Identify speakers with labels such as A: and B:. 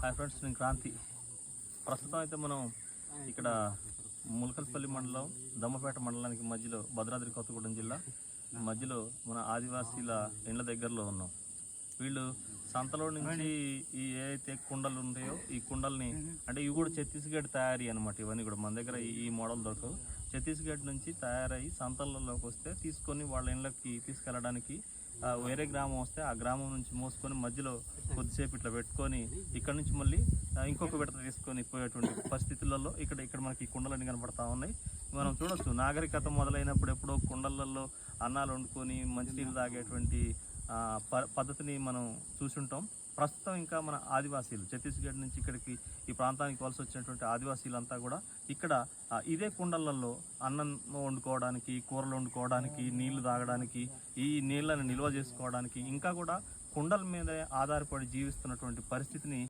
A: Hi friends, నేను క్రాంతి. ప్రస్తుతం అయితే మనం ఇక్కడ ములకల్పల్లి మండలం, దమ్మపేట మండలానికి మధ్యలో, భద్రాద్రి కొత్తగూడెం జిల్లా మధ్యలో మన ఆదివాసీల ఇండ్ల దగ్గరలో ఉన్నాం. వీళ్ళు సంతలో నుంచి ఈ ఏదైతే కుండలు ఉంటాయో ఈ కుండల్ని, అంటే ఇవి కూడా ఛత్తీస్గఢ్ తయారీ అనమాట. ఇవన్నీ కూడా మన దగ్గర ఈ మోడల్ దొరకవు. ఛత్తీస్గఢ్ నుంచి తయారయ్యి సంతలలోకి వస్తే తీసుకొని వాళ్ళ ఇళ్ళకి తీసుకెళ్ళడానికి వేరే గ్రామం వస్తే ఆ గ్రామం నుంచి మోసుకొని మధ్యలో కొద్దిసేపు ఇట్లా పెట్టుకొని ఇక్కడ నుంచి మళ్ళీ ఇంకొక విడత తీసుకొని పోయేటువంటి పరిస్థితులలో ఇక్కడ మనకి ఈ కుండలన్నీ కనపడతా ఉన్నాయి. మనం చూడొచ్చు, నాగరికత మొదలైనప్పుడు ఎప్పుడో కుండలలో అన్నాలు వండుకొని మంచినీళ్ళు తాగేటువంటి పద్ధతిని మనం చూసుంటాం. ప్రస్తుతం ఇంకా మన ఆదివాసీలు ఛత్తీస్గఢ్ నుంచి ఇక్కడికి ఈ ప్రాంతానికి వలస వచ్చినటువంటి ఆదివాసీలంతా కూడా ఇక్కడ ఇదే కుండలలో అన్నం వండుకోవడానికి, కూరలు వండుకోవడానికి, నీళ్లు తాగడానికి, ఈ నీళ్ళని నిల్వ చేసుకోవడానికి, ఇంకా కూడా కుండల మీదే ఆధారపడి జీవిస్తున్నటువంటి పరిస్థితిని